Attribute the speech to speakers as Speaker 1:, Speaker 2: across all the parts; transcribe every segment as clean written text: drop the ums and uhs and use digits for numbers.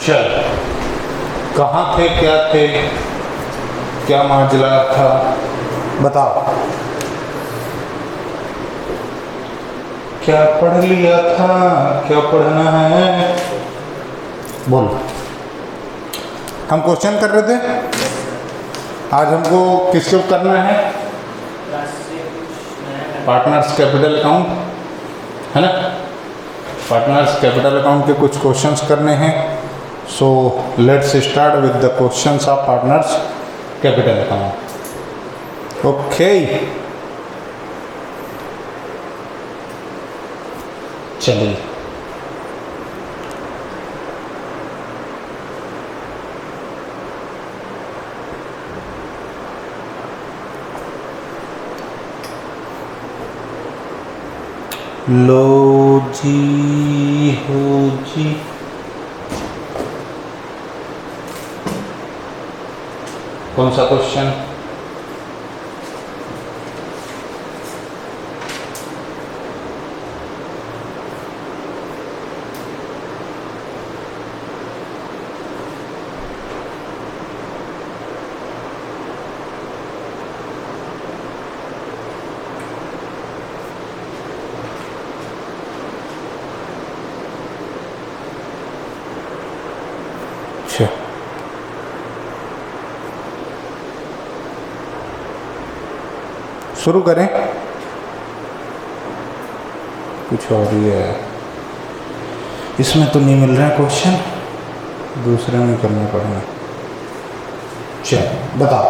Speaker 1: चल, कहाँ थे, क्या माजरा था, बताओ। क्या पढ़ लिया था, क्या पढ़ना है, बोलो। हम क्वेश्चन कर रहे थे, आज हमको किसको करना है, पार्टनर्स कैपिटल अकाउंट, है ना। पार्टनर्स कैपिटल अकाउंट के कुछ क्वेश्चंस करने हैं। So let's start with the questions of partners capital account. Okay, चलिए। लो जी, हो जी, कौन सा क्वेश्चन, शुरू करें। कुछ और ही है इसमें, तो नहीं मिल रहा है क्वेश्चन, दूसरे में करना पड़ेगा। चल बताओ।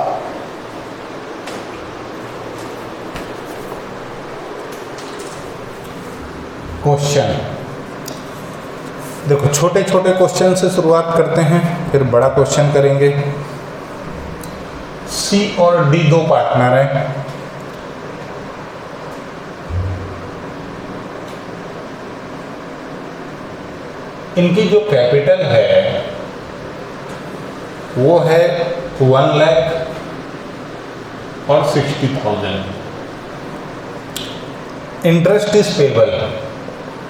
Speaker 1: क्वेश्चन देखो, छोटे छोटे क्वेश्चन से शुरुआत करते हैं, फिर बड़ा क्वेश्चन करेंगे। सी और डी दो पार्टनर हैं। इनकी जो कैपिटल है वो है 1 लाख और 60,000। Interest is payable,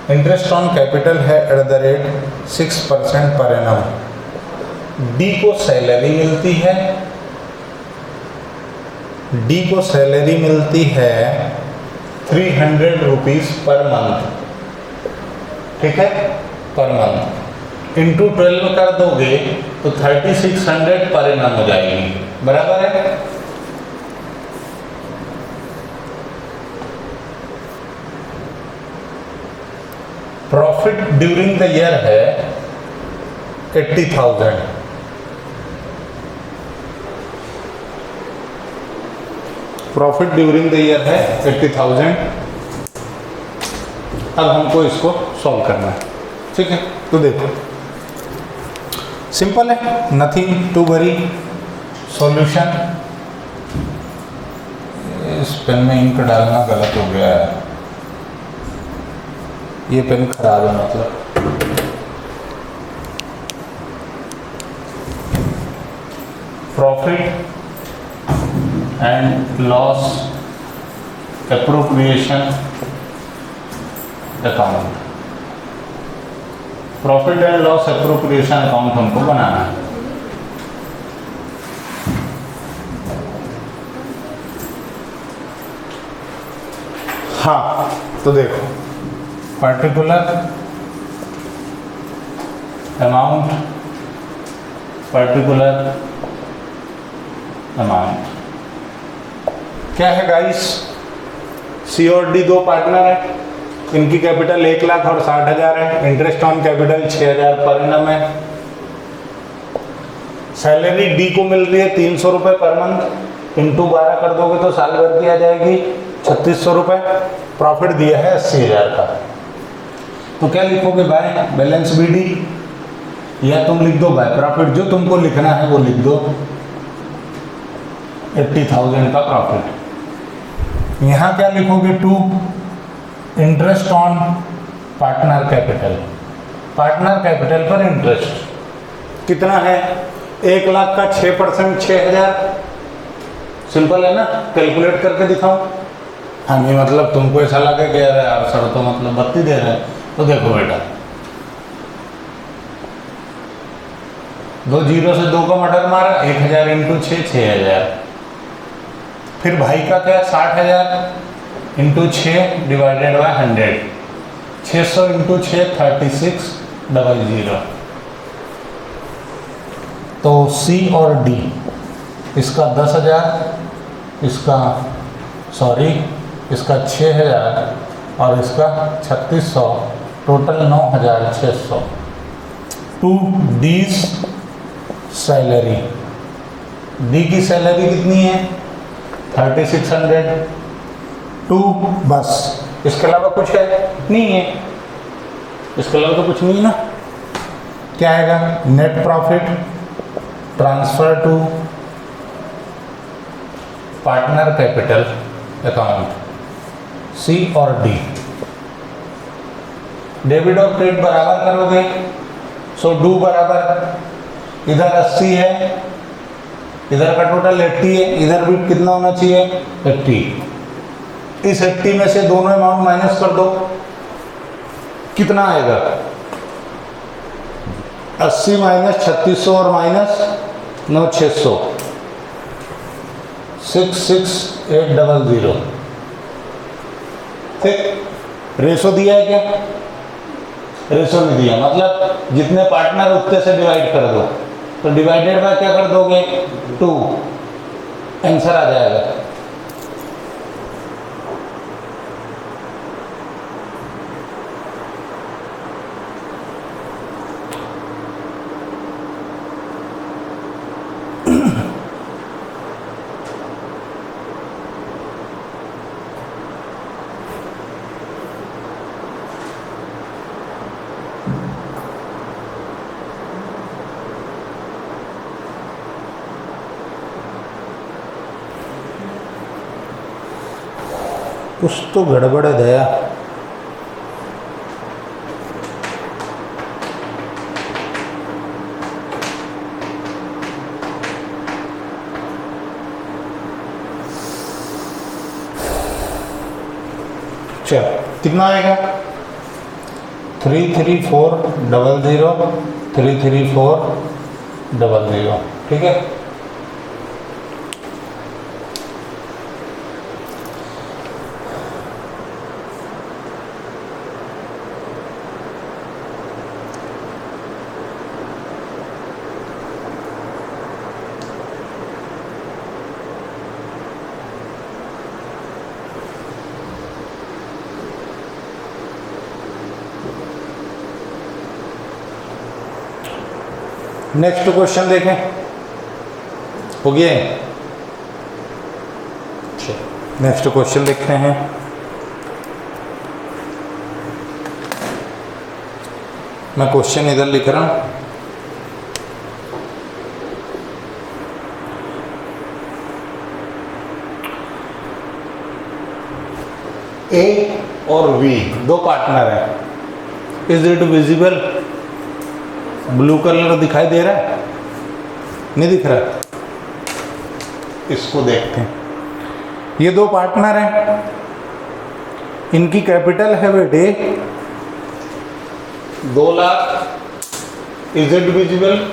Speaker 1: interest on capital है @6% पर एनम। डी को सैलरी मिलती है, डी को सैलरी मिलती है 300 रुपीज पर मंथ, ठीक है, पर मंथ। इंटू 12 कर दोगे तो 3600 पर एनम हो जाएगी, बराबर है। प्रॉफिट ड्यूरिंग द ईयर है 80,000। प्रॉफिट ड्यूरिंग द ईयर है 80,000। अब हमको इसको सॉल्व करना है, ठीक है। तो देखो सिंपल है, नथिंग टू वरी। सॉल्यूशन, इस पेन में इंक डालना गलत हो गया है, ये पेन खराब है मतलब। Profit and loss appropriation account, profit and loss appropriation account हमको बनाना है। हाँ, तो देखो, पर्टिकुलर अमाउंट, पर्टिकुलर अमाउंट क्या है गाइस। सी और डी दो पार्टनर है, इनकी कैपिटल 1 लाख और 60,000 है। Interest on capital 6,000 per annum है। सैलरी डी को मिल रही है 300 रुपये पर मंथ, इंटू 12 कर दोगे तो साल भर की आ जाएगी 3600 रुपये। प्रॉफिट दिया है 80,000 का। तो क्या लिखोगे, बाय बैलेंस बी डी, या तुम लिख दो बाय प्रॉफिट, जो तुमको लिखना है वो लिख दो, 80,000 का प्रॉफिट। यहाँ क्या लिखोगे, 2 interest on partner capital, partner capital पर इंटरेस्ट कितना है, 1 लाख का 6% 6,000। सिंपल है ना, कैलकुलेट करके दिखाऊं। हमें मतलब तुमको ऐसा लगे कि अरे यार सर तो मतलब 32 दे रहे हैं, तो देखो बेटा दो जीरो से 2 का मर्डर मारा, 1000 इंटू 6, 6000। फिर भाई का क्या, 60,000 इंटू 6 डिवाइडेड बाय 100, 600 इंटू 6, 3600। तो सी और डी, इसका 10,000, इसका इसका 6,000 और इसका 3600, total 9,600। To D's salary, D की सैलरी कितनी है, 3600। टू, बस इसके अलावा कुछ है नहीं है, इसके अलावा तो कुछ नहीं है ना। क्या आएगा, net profit transfer to partner capital account, C और डी। डेबिट और क्रेडिट बराबर करोगे, सो डू बराबर, इधर 80 है, इधर का टोटल 80 है, इधर भी कितना होना चाहिए, 80। इस 80 में से दोनों अमाउंट माइनस कर दो, कितना आएगा, 80 माइनस 3600 और माइनस 9,600, 66,800। ठीक, रेशो दिया है क्या, रेशो नहीं दिया, मतलब जितने पार्टनर उतने से डिवाइड कर दो, तो डिवाइडेड बाय क्या कर दोगे, 2, आंसर आ जाएगा। कुछ तो गड़बड़ है दया। चल कितना आएगा, 33400, 33400। ठीक है, नेक्स्ट क्वेश्चन देखें, हो गया। नेक्स्ट क्वेश्चन देखते हैं। मैं क्वेश्चन इधर लिख रहा हूं, ए और वी दो पार्टनर हैं। Is it visible, blue colour दिखाई दे रहा है, नहीं दिख रहा, इसको देखते हैं। ये दो पार्टनर हैं, इनकी कैपिटल है बेटे 2 लाख। इज इट विजिबल,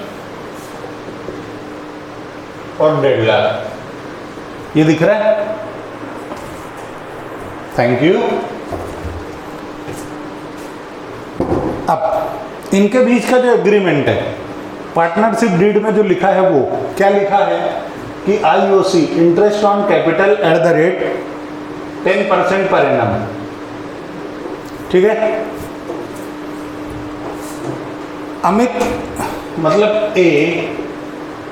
Speaker 1: और 1.5 लाख, ये दिख रहा है। Thank you. अब इनके बीच का जो एग्रीमेंट है, पार्टनरशिप डीड में जो लिखा है, वो क्या लिखा है कि IOC, interest on capital at the rate 10% per annum. ठीक है, अमित मतलब ए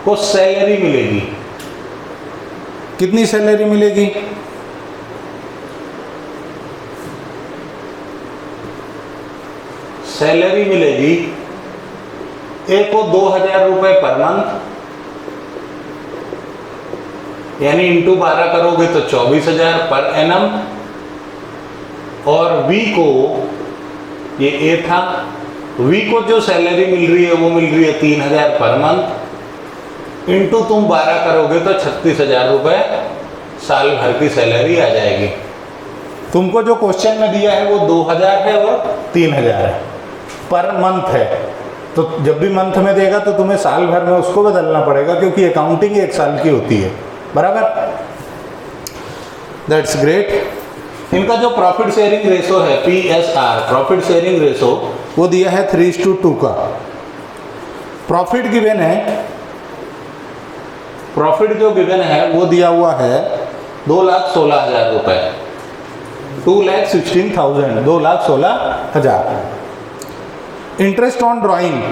Speaker 1: को सैलरी मिलेगी, कितनी सैलरी मिलेगी, सैलरी मिलेगी ए को 2,000 रुपये पर मंथ, यानी इंटू 12 करोगे तो 24,000 पर एनम। और वी को, ये ए था, वी को जो सैलरी मिल रही है वो मिल रही है 3,000 पर मंथ, इंटू तुम 12 करोगे तो 36,000 रुपये साल भर की सैलरी आ जाएगी। तुमको जो क्वेश्चन में दिया है वो 2,000 है और 3,000 है, पर मंथ है। तो जब भी मंथ में देगा तो तुम्हें साल भर में उसको बदलना पड़ेगा, क्योंकि अकाउंटिंग 1 साल की होती है, बराबर। That's great. इनका जो प्रॉफिट शेयरिंग रेशो है PSR, प्रॉफिट शेयरिंग रेशो, वो दिया है 3:2 का। प्रॉफिट गिवन है, प्रॉफिट जो गिवन है वो दिया हुआ है 2,16,000 रुपए, 2,16,000, 2,16,000। Interest on drawing,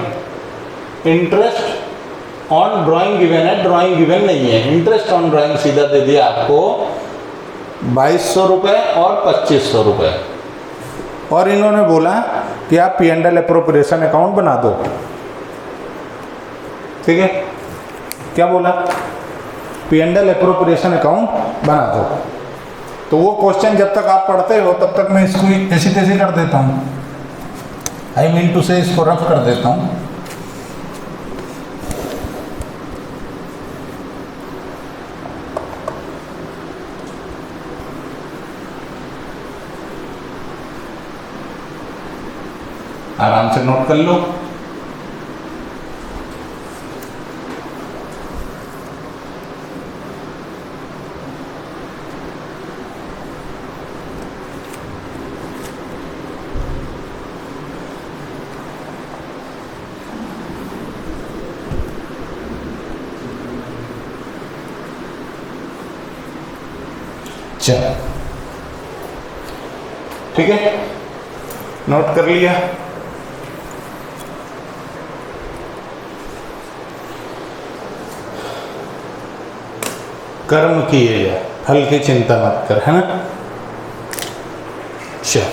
Speaker 1: interest on drawing given है, ड्राइंग गिवन नहीं है। इंटरेस्ट ऑन ड्राइंग सीधा दे दिया आपको 2,200 रुपये और 2,500 रुपये। और इन्होंने बोला कि आप P&L एप्रोप्रिएशन अकाउंट बना दो, ठीक है। क्या बोला? P&L एप्रोप्रिएशन अकाउंट बना दो। तो वो क्वेश्चन जब तक आप पढ़ते हो तब तक मैं इसको ऐसी तैसी कर देता हूँ, आई मीन टू से इसको रफ कर देता हूँ। आराम से नोट कर लो। चलो ठीक है, नोट कर लिया। कर्म किए जा, फल की चिंता मत कर, है ना। चलो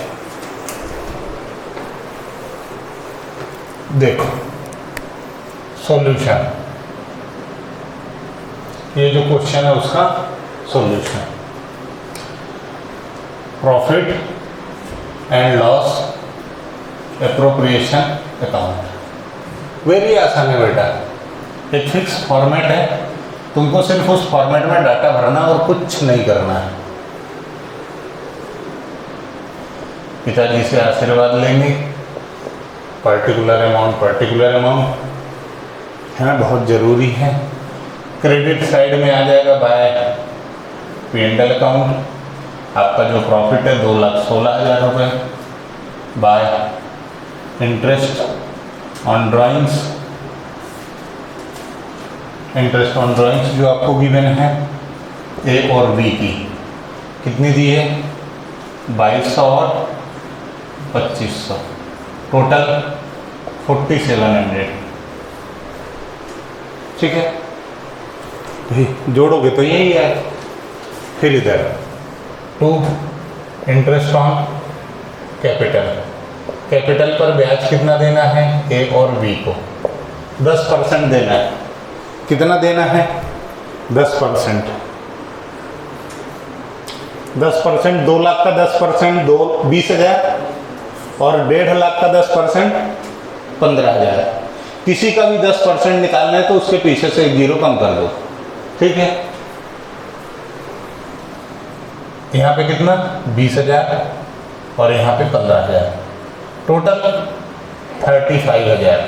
Speaker 1: देखो सॉल्यूशन, ये जो क्वेश्चन है उसका solution, profit and loss appropriation account. Very आसान है बेटा, एक फिक्स फॉर्मेट है, तुमको सिर्फ उस फॉर्मेट में डाटा भरना और कुछ नहीं करना है। पिताजी से आशीर्वाद लेंगे, पर्टिकुलर अमाउंट है ना, बहुत ज़रूरी है। क्रेडिट साइड में आ जाएगा बाय P&L अकाउंट, आपका जो प्रॉफिट है 2,16,000 रुपये, bye interest on drawings, interest on drawings जो आपको गिवन है A और B की, कितनी दी है 2,200 और 2,500, टोटल 4,700, ठीक है। जोड़ोगे तो यही है। फिर इधर 2 इंटरेस्ट ऑन कैपिटल पर ब्याज कितना देना है A और B को 10% देना है। कितना देना है 10%, 2 लाख का 10% 20,000 और 1.5 लाख का 10% 15,000। किसी का भी 10% निकालना है तो उसके पीछे से 1 जीरो कम कर दो, ठीक है। यहाँ पे कितना 20,000 और यहाँ पे 15,000, total 35,000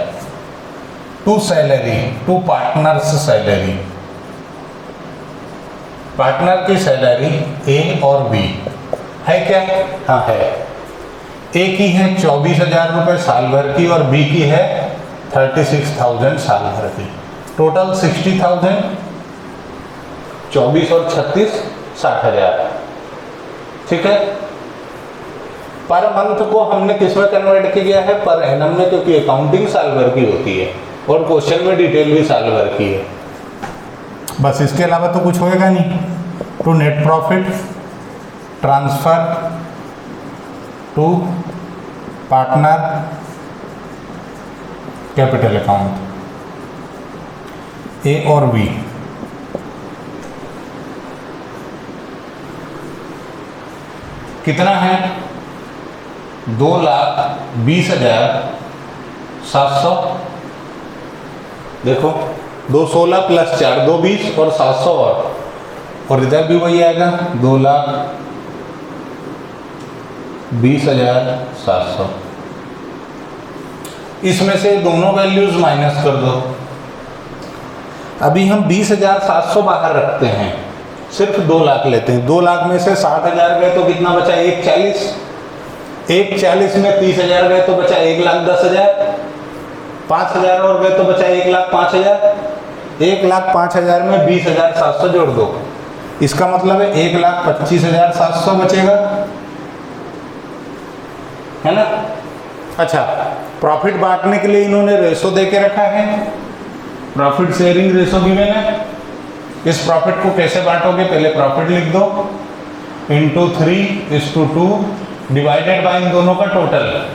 Speaker 1: to salary, to partners salary. Partner की सैलरी A और B है क्या? हाँ है। A की है 24,000 रुपये साल भर की और B की है 36,000 साल भर की, टोटल 60,000, 24 और 36 60,000, ठीक है। पर मंथ को हमने किस में कन्वर्ट किया है? पर एनम में, क्योंकि अकाउंटिंग साल भर की होती है और क्वेश्चन में डिटेल भी साल भर की है। बस इसके अलावा तो कुछ होएगा नहीं। To net profit transfer to partner capital account A और B, कितना है 2,20,700। देखो 216 प्लस 4 220 और 700 और इधर भी वही आएगा 2,20,700। इसमें से दोनों वैल्यूज माइनस कर दो। अभी हम 20,700 बाहर रखते हैं, सिर्फ 2 लाख लेते हैं। 2 लाख में से 60,000 गए तो कितना बचा? 140। 140 में 30,000 गए तो बचा 1,10,000। 5,000 और गए तो बचा 1,05,000। 1,05,000 में 20,700 जोड़ दो, इसका मतलब है 1,25,700 बचेगा, है ना। अच्छा, प्रॉफिट बांटने के लिए इन्होंने रेशो दे के रखा है, प्रॉफिट शेयरिंग रेशो गिवन है। इस प्रॉफिट को कैसे बांटोगे? पहले प्रॉफिट लिख दो इंटू 3:2 डिवाइडेड बाय इन दोनों का टोटल।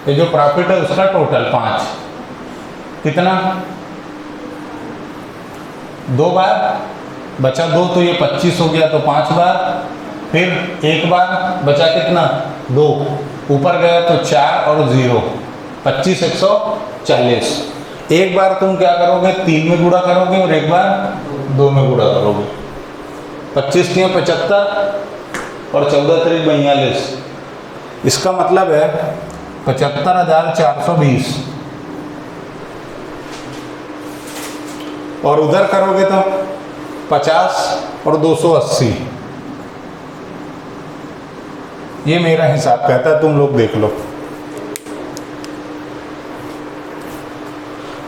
Speaker 1: ये जो प्रॉफिट है उसका टोटल 5, कितना? 2 बार बचा 2 तो ये 25 हो गया, तो 5 बार, फिर 1 बार बचा कितना? 2, ऊपर गया तो 4 और 0, 25 140। एक बार तुम क्या करोगे? 3 में गुणा करोगे और एक बार 2 में गुणा करोगे। 25 के 75 और 14 3 42, इसका मतलब है 75,420। और उधर करोगे तो 50 और 280। ये मेरा हिसाब कहता है, तुम लोग देख लो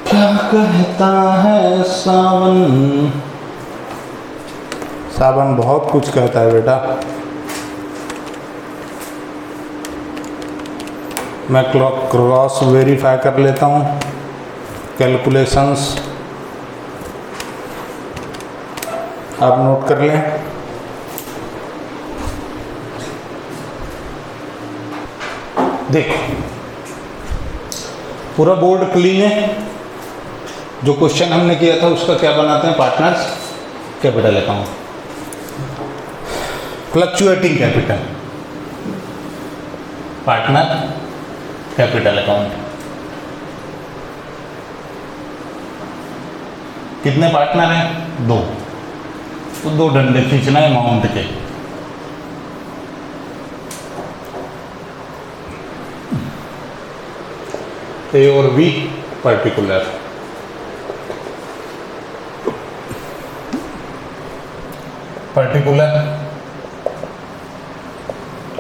Speaker 1: क्या कहता है सावन। सावन बहुत कुछ कहता है बेटा। मैं क्रॉस वेरीफाई कर लेता हूँ कैलकुलेशंस, आप नोट कर लें। देखो पूरा बोर्ड क्लीन है। जो क्वेश्चन हमने किया था उसका क्या बनाते हैं? Partners capital account, fluctuating capital, partner capital account. कितने पार्टनर हैं? 2, तो 2 डंडे खींचना है अमाउंट के। ए और बी पर्टिकुलर,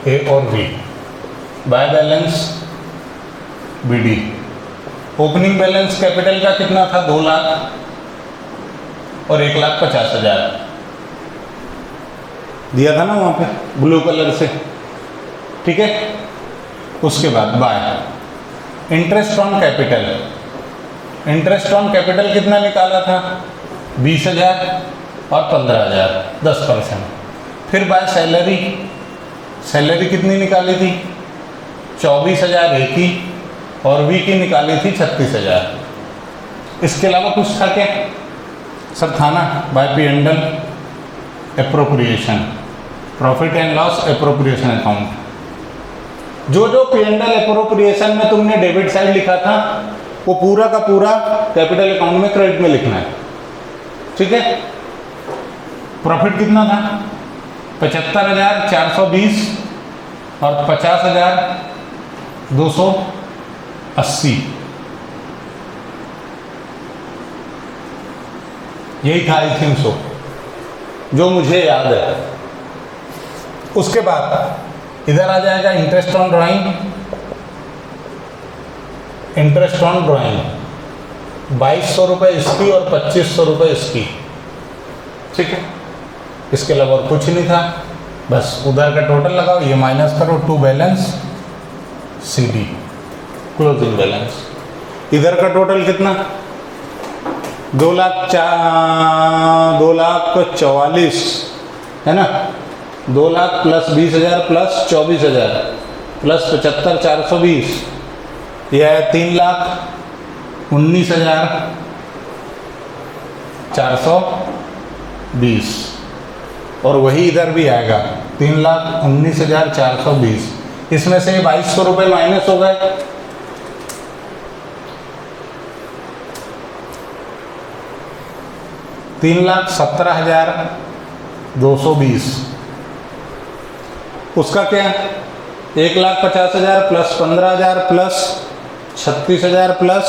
Speaker 1: ए और B by balance BD. Opening balance capital का कितना था? 2 लाख और 1,50,000 दिया था ना वहाँ पे ब्लू कलर से, ठीक है। उसके बाद bye interest on capital. Interest on capital कितना निकाला था? 20,000 और 15,000, 10%। फिर बाय सैलरी, सैलरी कितनी निकाली थी? 24,000 ए की, और बी की निकाली थी 36,000। इसके अलावा कुछ था क्या? सब था ना। By P and L appropriation, profit and loss appropriation account. जो जो पी एंड एल एप्रोप्रिएशन में तुमने डेबिट साइड लिखा था वो पूरा का पूरा कैपिटल अकाउंट में क्रेडिट में लिखना है, ठीक है। प्रॉफिट कितना था? 75,420 और 50,280, यही था आई थिंक सो, जो मुझे याद है। उसके बाद इधर आ जाएगा interest on drawing. Interest on drawing 2,200 रुपये इसकी और 2,500 रुपये इसकी, ठीक है। इसके अलावा और कुछ नहीं था, बस उधर का टोटल लगाओ, ये माइनस करो to balance C D, closing balance. इधर का टोटल कितना? 2,44,000 है ना। 2 लाख प्लस 20,000 प्लस 24,000 प्लस 75,420, यह है 3,19,420। और वही इधर भी आएगा 3,19,420। इसमें से 2,200 रुपये माइनस हो गए, $3,17,220। उसका क्या? 1,50,000 प्लस 15,000 प्लस 36,000 प्लस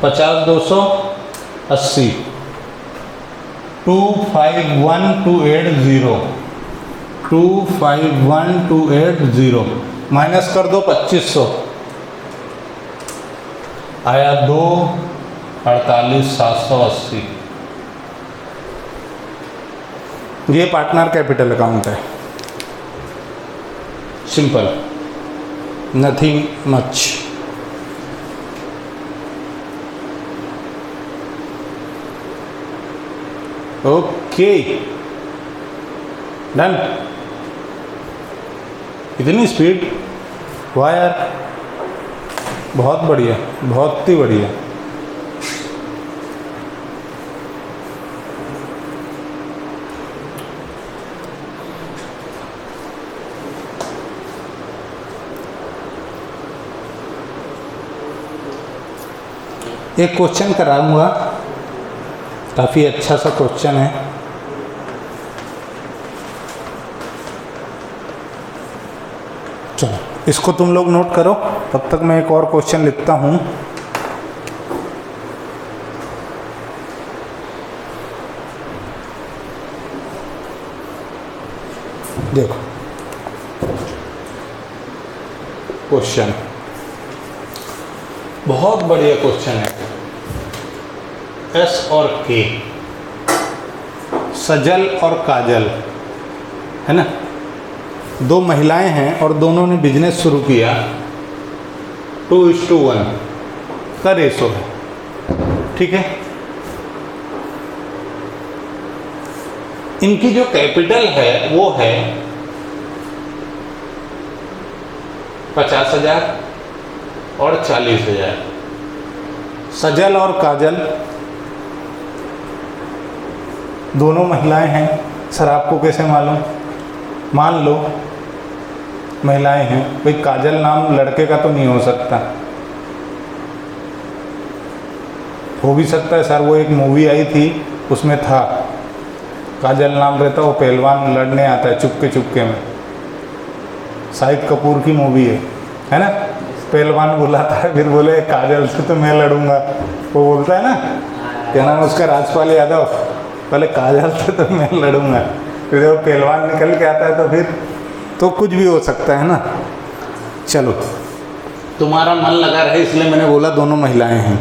Speaker 1: 50,280 251280 251280 माइनस कर दो 2500 आया 2,48,780। ये पार्टनर कैपिटल अकाउंट है, simple, nothing much. Okay done. इतनी स्पीड, वाह यार, बहुत बढ़िया, बहुत ही बढ़िया। एक क्वेश्चन कराऊंगा, काफ़ी अच्छा सा क्वेश्चन है। चलो इसको तुम लोग नोट करो, तब तक मैं एक और क्वेश्चन लिखता हूँ। देखो क्वेश्चन बहुत बढ़िया क्वेश्चन है। एस और के, सजल और काजल, है ना, दो महिलाएं हैं और दोनों ने बिजनेस शुरू किया। 2:1 का रेशो है, ठीक है। इनकी जो कैपिटल है वो है 50,000 और 40,000। सजल और काजल दोनों महिलाएं हैं। सर आपको कैसे मालूम? मान लो महिलाएं हैं, भाई काजल नाम लड़के का तो नहीं हो सकता, हो भी सकता है सर, वो एक मूवी आई थी उसमें था, काजल नाम रहता, वो पहलवान लड़ने आता है चुपके चुपके में, शाहिद कपूर की मूवी है ना। पहलवान बुलाता है, फिर बोले काजल से तो मैं लड़ूंगा, वो बोलता है ना, क्या नाम उसका, राजपाल यादव, पहले काजल से तो मैं लड़ूंगा, फिर जब पहलवान निकल के आता है तो फिर तो कुछ भी हो सकता है ना। चलो तुम्हारा मन लगा रहे इसलिए मैंने बोला दोनों महिलाएं हैं।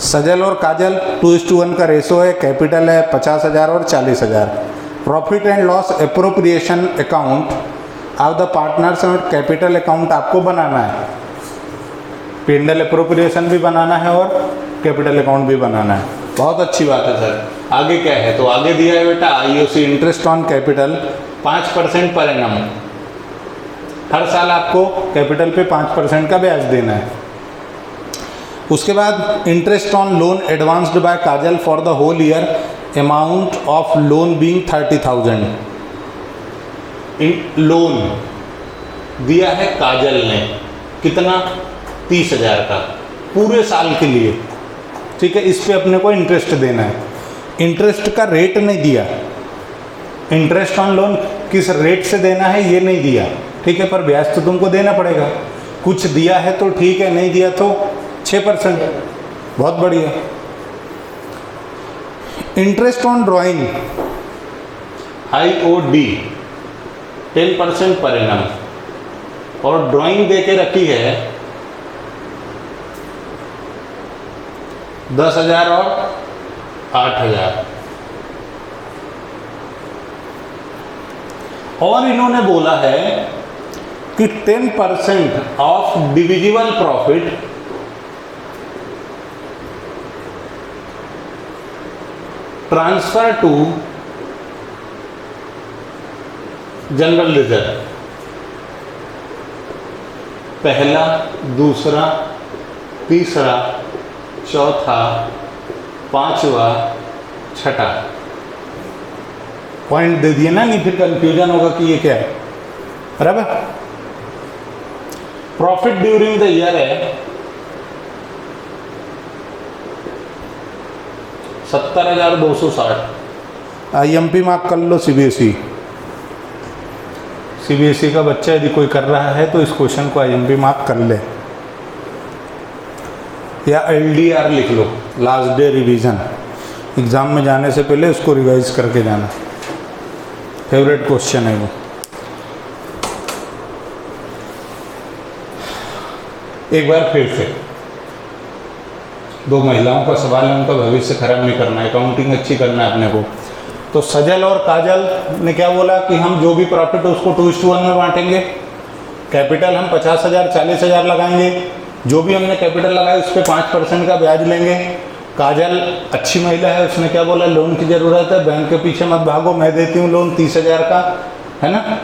Speaker 1: सजल और काजल 2:1 का रेशो है, कैपिटल है 50,000 और 40,000। Profit and loss appropriation account of the partners और कैपिटल अकाउंट आपको बनाना है। पेंडल एप्रोप्रिएशन भी बनाना है और कैपिटल अकाउंट भी बनाना है। बहुत अच्छी बात है सर। आगे क्या है? तो आगे दिया है बेटा IOC, interest on capital 5% per annum. हर साल आपको कैपिटल पे 5% का ब्याज देना है। उसके बाद interest on loan advanced by Kajal for the whole year, amount of loan being 30,000। Loan दिया है काजल ने, कितना? 30,000 का पूरे साल के लिए, ठीक है। इस पे अपने को इंटरेस्ट देना है। इंटरेस्ट का रेट नहीं दिया, इंटरेस्ट ऑन लोन किस रेट से देना है ये नहीं दिया, ठीक है, पर ब्याज तो तुमको देना पड़ेगा। कुछ दिया है तो ठीक है, नहीं दिया तो 6%। बहुत बढ़िया। Interest on drawing IOD 10% per annum, और ड्राइंग दे के रखी है 10,000 और 8,000। और इन्होंने बोला है कि 10% of divisible profit transfer to general reserve. पहला, दूसरा, तीसरा, चौथा, पांचवा, छठा पॉइंट दे दिए ना, नहीं फिर कंफ्यूजन होगा कि ये क्या है। बराबर। प्रॉफिट ड्यूरिंग द ईयर है 70,260। IMP मार्क कर लो। सीबीएसई का बच्चा यदि कोई कर रहा है तो इस क्वेश्चन को IMP मार्क कर ले। या LDR लिख लो, लास्ट डे रिवीजन। एग्ज़ाम में जाने से पहले उसको रिवाइज करके जाना, फेवरेट क्वेश्चन है वो। एक बार फिर से, दो महिलाओं का सवाल है, उनका भविष्य खराब नहीं करना है, अकाउंटिंग अच्छी करना है अपने को। तो सजल और काजल ने क्या बोला कि हम जो भी प्रॉफिट है उसको 2:1 में बांटेंगे। कैपिटल हम 50,000 40,000 लगाएंगे, जो भी हमने कैपिटल लगाया उस पर 5% का ब्याज लेंगे। काजल अच्छी महिला है, उसने क्या बोला, लोन की ज़रूरत है, बैंक के पीछे मत भागो, मैं देती हूँ लोन 30,000 का, है ना।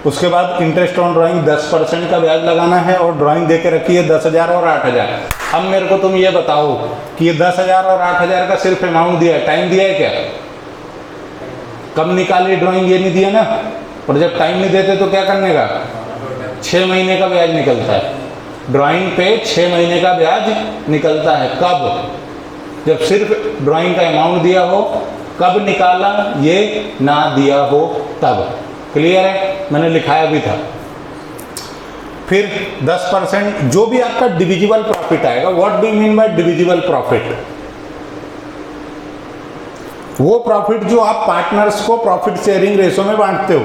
Speaker 1: उसके बाद इंटरेस्ट ऑन ड्राइंग 10% का ब्याज लगाना है, और ड्राइंग दे के रखी है 10,000 और 8,000। अब मेरे को तुम ये बताओ कि ये 10,000 और 8,000 का सिर्फ अमाउंट दिया है, टाइम दिया है क्या? कब निकाली ड्राइंग, ये नहीं दिया ना। और जब टाइम नहीं देते तो क्या करने का, 6 महीने का ब्याज निकलता है ड्राइंग पे, 6 महीने का ब्याज निकलता है। कब? जब सिर्फ ड्राइंग का अमाउंट दिया हो। कब निकाला, ये ना दिया हो तब। क्लियर है, मैंने लिखाया भी था। फिर 10% जो भी आपका डिविजिबल प्रॉफिट आएगा। What do you mean by divisible profit? वो प्रॉफिट जो आप पार्टनर्स को प्रॉफिट शेयरिंग रेशो में बांटते हो,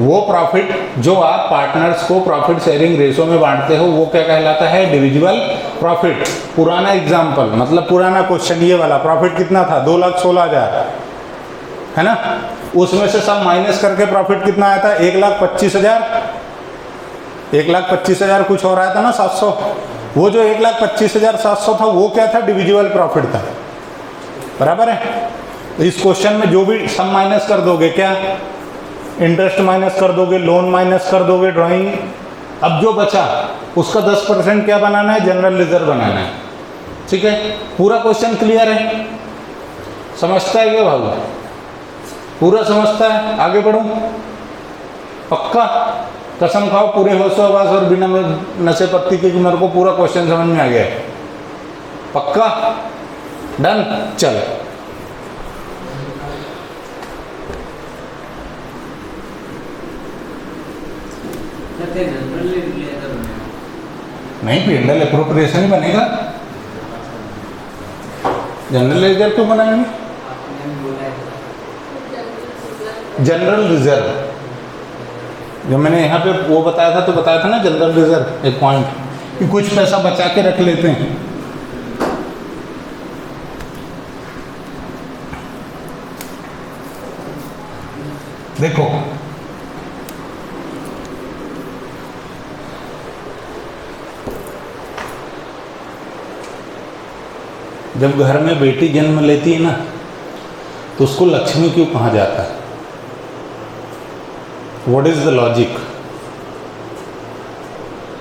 Speaker 1: वो प्रॉफिट जो आप पार्टनर्स को प्रॉफिट शेयरिंग रेशो में बांटते हो, वो क्या कहलाता है? Divisible profit. पुराना एग्जाम्पल, मतलब पुराना क्वेश्चन ये वाला, प्रॉफिट कितना था? 2,16,000, है ना। उसमें से सब माइनस करके प्रॉफिट कितना आया था? 1,25,000। 1,25,000 कुछ और आया था ना, 700। वो जो 1,25,700 था, वो क्या था? डिविजिबल प्रॉफिट था। बराबर है। इस क्वेश्चन में जो भी सम माइनस कर दोगे, क्या इंटरेस्ट माइनस कर दोगे, लोन माइनस कर दोगे, ड्राइंग, अब जो बचा उसका 10% क्या बनाना है? जनरल रिजर्व बनाना है। ठीक है, पूरा क्वेश्चन क्लियर है? समझता है क्या भाऊ? पूरा समझता है? आगे बढ़ूं? पक्का? कसम खाओ पूरे होशो-हवास और बिना नशे पत्ती के कि मेरे को पूरा क्वेश्चन समझ में आ गया है। पक्का? डन? चल, नहीं P&L एप्रोप्रिएशन ही बनेगा। जनरल लेजर क्यों बनाएंगे? जनरल रिजर्व, जो मैंने यहाँ पे वो बताया था, तो बताया था ना जनरल रिजर्व एक पॉइंट, कि कुछ पैसा बचा के रख लेते हैं। देखो, जब घर में बेटी जन्म लेती है ना, तो उसको लक्ष्मी क्यों कहा जाता है? What is the logic?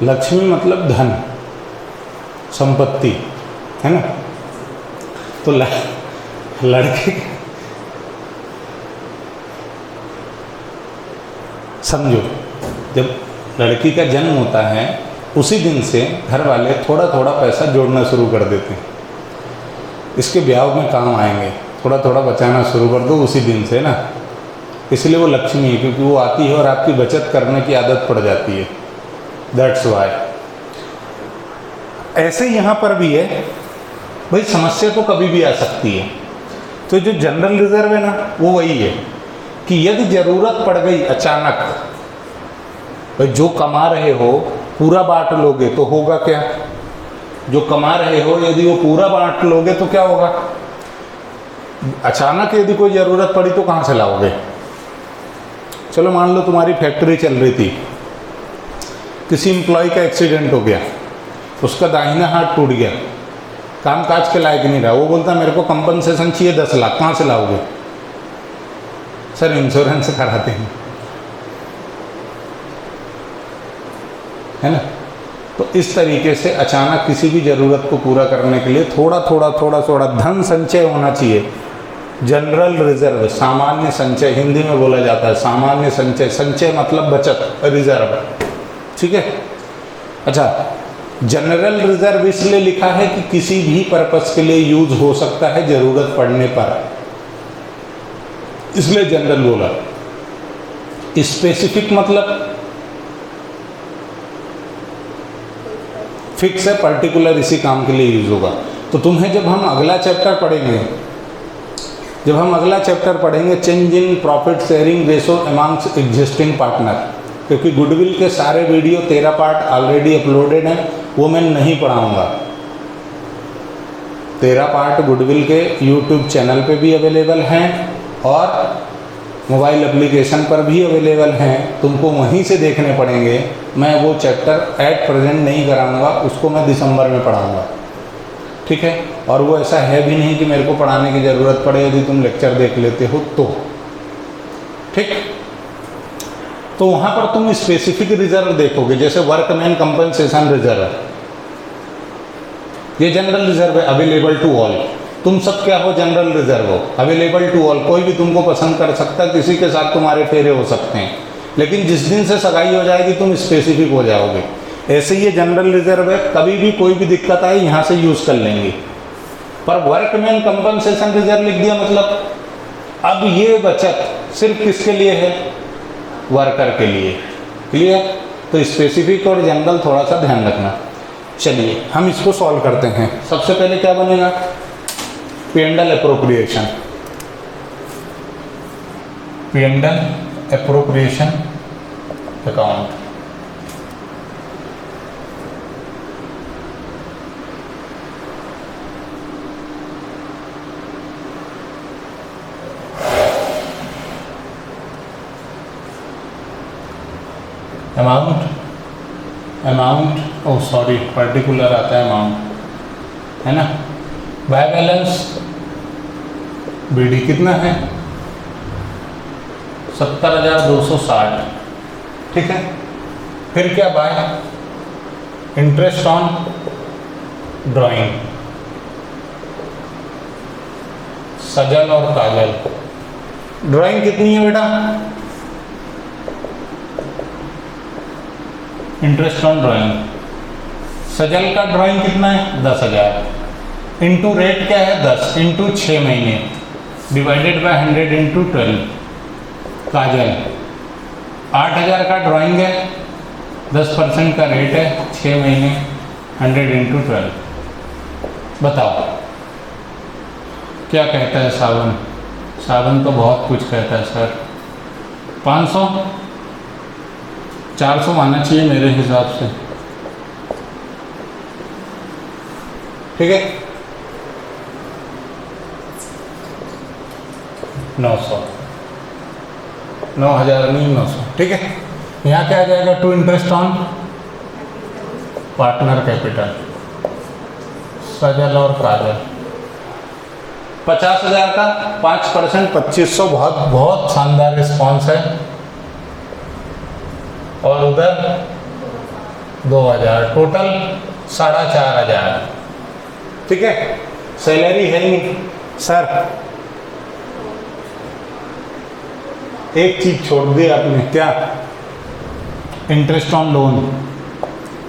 Speaker 1: Lakshmi मतलब धन, संपत्ति, है ना। तो लड़के, समझो, जब लड़की का जन्म होता है उसी दिन से घर वाले थोड़ा थोड़ा पैसा जोड़ना शुरू कर देते हैं, इसके ब्याह में काम आएंगे, थोड़ा थोड़ा बचाना शुरू कर दो उसी दिन से ना। इसलिए वो लक्ष्मी है, क्योंकि वो आती है और आपकी बचत करने की आदत पड़ जाती है। That's why. ऐसे यहाँ पर भी है भाई, समस्या तो कभी भी आ सकती है। तो जो जनरल रिजर्व है ना, वो वही है कि यदि ज़रूरत पड़ गई अचानक, भाई जो कमा रहे हो पूरा बांट लोगे तो होगा क्या? जो कमा रहे हो यदि वो पूरा बांट लोगे तो क्या होगा? अचानक यदि कोई ज़रूरत पड़ी तो कहाँ से लाओगे? चलो मान लो तुम्हारी फैक्ट्री चल रही थी, किसी एम्प्लॉय का एक्सीडेंट हो गया, उसका दाहिना हाथ टूट गया, काम काज के लायक नहीं रहा, वो बोलता मेरे को कंपनसेशन चाहिए 10 लाख, कहाँ से लाओगे? सर इंश्योरेंस कराते हैं, है ना। तो इस तरीके से अचानक किसी भी ज़रूरत को पूरा करने के लिए थोड़ा थोड़ा धन संचय होना चाहिए। जनरल रिजर्व, सामान्य संचय हिंदी में बोला जाता है, सामान्य संचय। संचय मतलब बचत, रिजर्व, ठीक है। अच्छा, जनरल रिजर्व इसलिए लिखा है कि किसी भी पर्पस के लिए यूज हो सकता है ज़रूरत पड़ने पर, इसलिए जनरल बोला। स्पेसिफिक मतलब फिक्स है, पर्टिकुलर इसी काम के लिए यूज़ होगा। तो तुम्हें जब हम अगला चैप्टर पढ़ेंगे change in profit sharing ratio amongst existing partner, क्योंकि गुडविल के सारे वीडियो 13 पार्ट ऑलरेडी अपलोडेड हैं, वो मैं नहीं पढ़ाऊँगा। 13 पार्ट गुडविल के यूट्यूब चैनल पे भी अवेलेबल हैं और मोबाइल एप्लीकेशन पर भी अवेलेबल हैं, तुमको वहीं से देखने पड़ेंगे। मैं वो चैप्टर एट प्रेजेंट नहीं कराऊंगा, उसको मैं दिसंबर में पढ़ाऊंगा, ठीक है। और वो ऐसा है भी नहीं कि मेरे को पढ़ाने की ज़रूरत पड़े, यदि तुम लेक्चर देख लेते हो तो, ठीक। तो वहाँ पर तुम स्पेसिफिक रिजर्व देखोगे, जैसे वर्कमैन कंपनसेशन रिजर्व, ये जनरल रिजर्व है, अवेलेबल टू ऑल। तुम सब क्या हो, जनरल रिजर्व हो, अवेलेबल टू ऑल। कोई भी तुमको पसंद कर सकता है, किसी के साथ तुम्हारे फेरे हो सकते हैं, लेकिन जिस दिन से सगाई हो जाएगी तुम स्पेसिफिक हो जाओगे। ऐसे ये जनरल रिजर्व है, कभी भी कोई भी दिक्कत आए यहाँ से यूज़ कर लेंगे। पर वर्कमैन कंपनसेशन रिजर्व लिख दिया मतलब अब ये बचत सिर्फ किसके लिए है, वर्कर के लिए, क्लियर। तो स्पेसिफिक और जनरल थोड़ा सा ध्यान रखना। चलिए हम इसको सॉल्व करते हैं। सबसे पहले क्या बनेगा, P&L appropriation, P&L appropriation account. Amount oh sorry particular आता है अमाउंट, है ना। बाय बैलेंस BD कितना है, 70,260, ठीक है। फिर क्या, बाय इंटरेस्ट ऑन ड्राइंग, सजल और काजल। ड्राइंग कितनी है बेटा, इंटरेस्ट ऑन ड्राइंग, सजल का ड्राइंग कितना है 10,000, इंटू रेट क्या है 10, इंटू 6 महीने, डिवाइडेड बाय 100 इंटू 12। काजल 8,000 का ड्राइंग है, 10% का रेट है, 6 महीने, 100 इंटू 12। बताओ क्या कहता है सावन। सावन तो बहुत कुछ कहता है सर। 500, 400 आना चाहिए मेरे हिसाब से, ठीक है। 900, 9,000 नहीं 900, ठीक है। यहाँ क्या आ जाएगा, to interest on partner capital, Sajal और काजल। 50,000 का 5% 2,500, बहुत बहुत शानदार रिस्पॉन्स है। और उधर 2,000, टोटल 4,500, ठीक है। सैलरी है नहीं सर, एक चीज छोड़ दी आपने, क्या, interest on loan.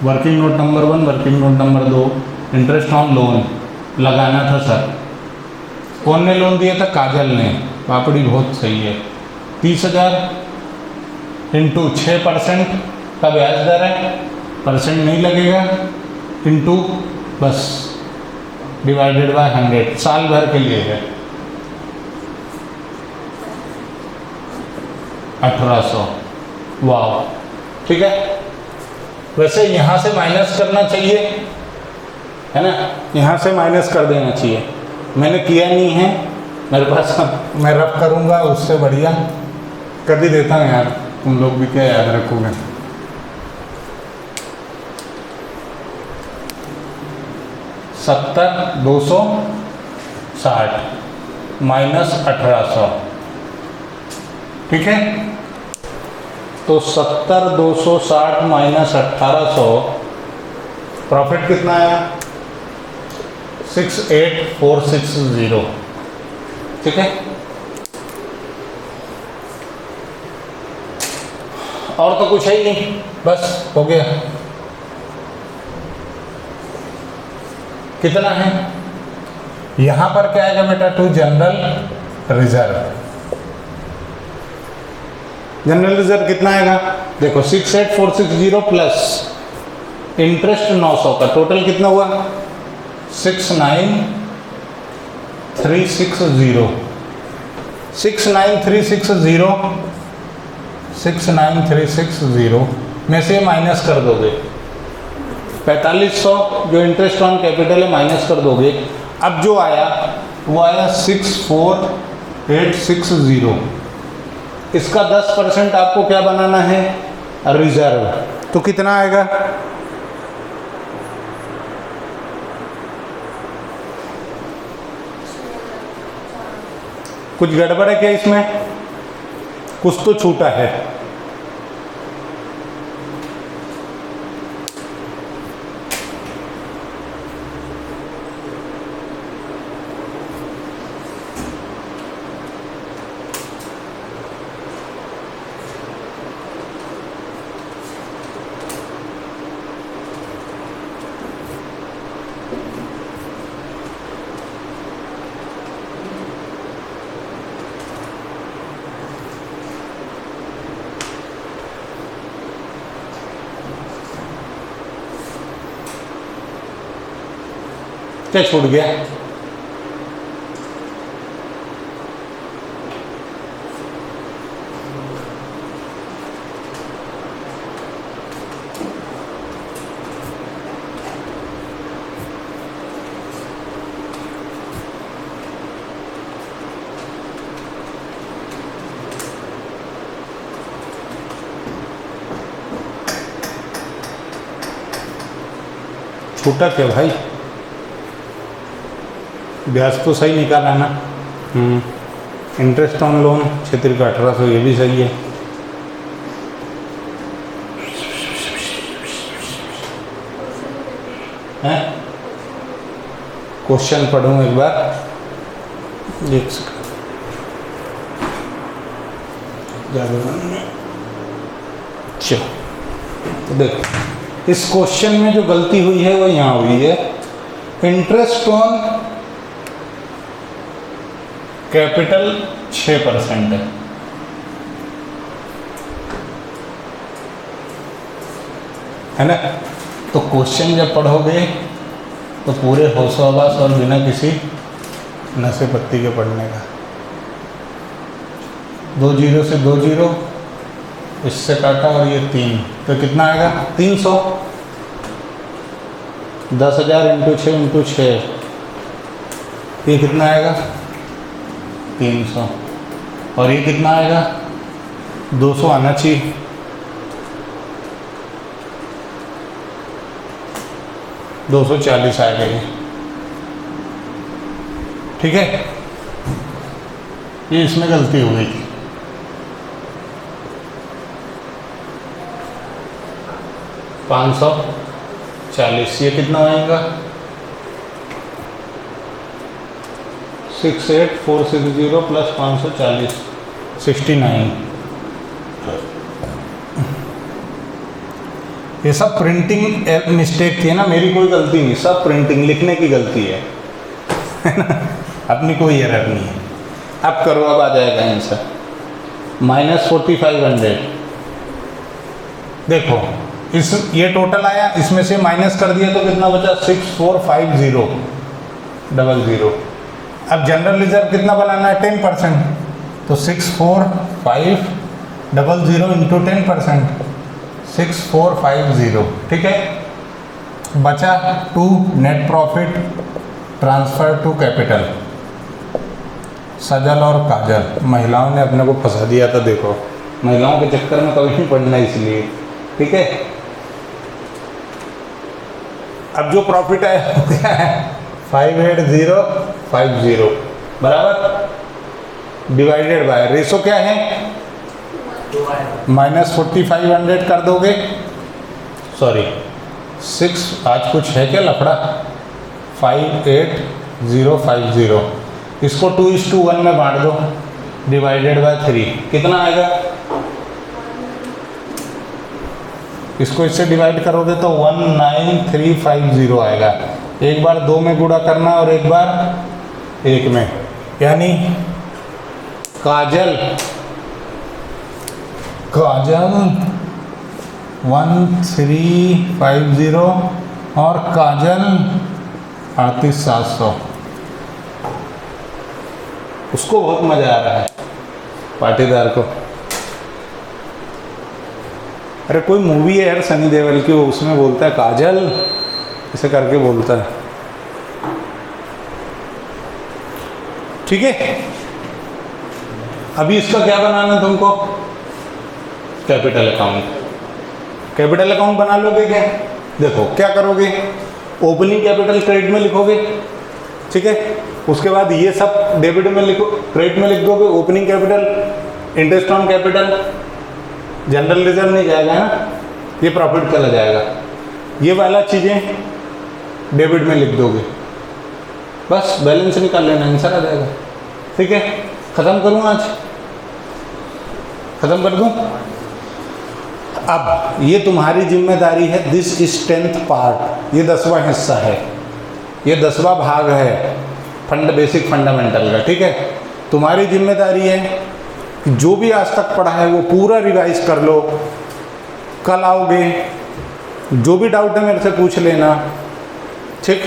Speaker 1: Working note number 1, working note number 2, interest on loan लगाना था सर। कौन ने लोन दिया था, काजल ने। पापड़ी बहुत सही है। 30,000 इंटू 6% का ब्याज दर है, परसेंट नहीं लगेगा, इंटू बस डिवाइडेड बाय 100, साल भर के लिए है 1,800। वाह, ठीक है। वैसे यहाँ से माइनस करना चाहिए, है ना, यहाँ से माइनस कर देना चाहिए। मैंने किया नहीं है, मेरे पास, मैं रब करूँगा, उससे बढ़िया कर ही देता हूँ यार। तुम लोग भी क्या याद रखोगे। $70,260 माइनस 1,800, ठीक है। तो 70,260 माइनस 1,800, प्रॉफिट कितना आया, 68,460, ठीक है। और तो कुछ है ही नहीं, बस हो गया। कितना है यहाँ पर, क्या आएगा बेटा, to general reserve. General reserve कितना आएगा, देखो 68,460 प्लस इंटरेस्ट 900 का, टोटल कितना हुआ 69360, 69360 में से माइनस कर दोगे 4500 जो इंटरेस्ट ऑन कैपिटल है माइनस कर दोगे। अब जो आया वो आया 64860। इसका 10% आपको क्या बनाना है रिजर्व, तो कितना आएगा कुछ गड़बड़ है क्या इसमें, कुछ तो छूटा है। क्या छूट गया, छूटा क्या भाई, ब्याज तो सही निकाला ना। इंटरेस्ट ऑन लोन 6 का 1800, ये भी सही है। क्वेश्चन पढ़ूं एक बार, एक सेकंड। चलो तो देखो इस क्वेश्चन में जो गलती हुई है वो यहाँ हुई है, इंटरेस्ट ऑन कैपिटल 6% है ना। तो क्वेश्चन जब पढ़ोगे तो पूरे होशो-हवास और बिना किसी नशे पत्ती के पढ़ने का। 2 जीरो से 2 जीरो, इससे काटा और ये 3, तो कितना आएगा 300। 10,000 इंटू 6 इंटू 6, ये कितना आएगा 300, और ये कितना आएगा 200 आना चाहिए। $240 आएगा ये, ठीक है। ये इसमें गलती हो गई थी। $540, ये कितना आएगा 68460 प्लस 540 69। ये सब प्रिंटिंग मिस्टेक थी ना, मेरी कोई गलती नहीं, सब प्रिंटिंग लिखने की गलती है ना, अपनी कोई एरर नहीं है। अब करो, अब आ जाएगा आंसर -4500। देखो इस ये टोटल आया, इसमें से माइनस कर दिया तो कितना बचा 645000। अब जनरल रिजर्व कितना बनाना है 10%, तो 6450 इंटू 10%, 6450, ठीक है। बचा 2 net profit transfer to capital. Sajal और काजल महिलाओं ने अपने को फंसा दिया था, देखो महिलाओं के चक्कर में कभी नहीं पड़ना, इसलिए ठीक है। अब जो प्रॉफिट है वो क्या है 58050 बराबर डिवाइडेड बाय रेशो क्या है -4500 कर दोगे, सॉरी 6, आज कुछ है क्या लफड़ा, 58050, इसको 2:1 में बांट दो डिवाइडेड बाय 3, कितना आएगा, इसको इससे डिवाइड करोगे तो 19350 आएगा। एक बार 2 में गुणा करना और एक बार 1 में, यानी काजल 1350 और काजल 38,700। उसको बहुत मज़ा आ रहा है पाटीदार को। अरे कोई मूवी है यार सनी देओल की, वो उसमें बोलता है काजल, ऐसे करके बोलता है। ठीक है, अभी इसका क्या बनाना है तुमको? Capital account. कैपिटल अकाउंट बना लोगे क्या? देखो क्या करोगे, ओपनिंग कैपिटल क्रेडिट में लिखोगे, ठीक है। उसके बाद ये सब डेबिट में लिखो, क्रेडिट में लिख दोगे। Opening capital, interest on capital, general reserve नहीं जाएगा है ना, ये प्रॉफिट चला जाएगा। ये वाला चीज़ें डेबिट में लिख दोगे, बस बैलेंस निकाल लेना, आंसर आ जाएगा। ठीक है, ख़त्म करूँ आज? ख़त्म कर दूँ? अब ये तुम्हारी जिम्मेदारी है, दिस इज 10th पार्ट, ये 10वां हिस्सा है, ये 10वां भाग है बेसिक फंडामेंटल का। ठीक है, तुम्हारी जिम्मेदारी है कि जो भी आज तक पढ़ा है वो पूरा रिवाइज कर लो। कल आओगे, जो भी डाउट है मेरे से पूछ लेना। ठीक,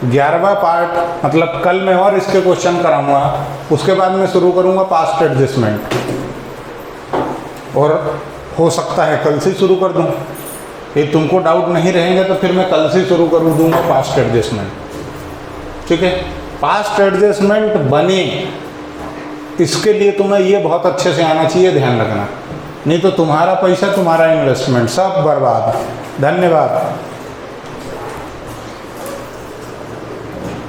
Speaker 1: 11वां पार्ट मतलब कल मैं और इसके क्वेश्चन कराऊंगा, उसके बाद मैं शुरू करूंगा पास्ट एडजस्टमेंट, और हो सकता है कल से शुरू कर दूं। ये तुमको डाउट नहीं रहेंगे तो फिर मैं कल से शुरू कर दूंगा पास्ट एडजस्टमेंट। ठीक है, पास्ट एडजस्टमेंट बने इसके लिए तुम्हें ये बहुत अच्छे से आना चाहिए, ध्यान रखना, नहीं तो तुम्हारा पैसा, तुम्हारा इन्वेस्टमेंट सब बर्बाद। धन्यवाद।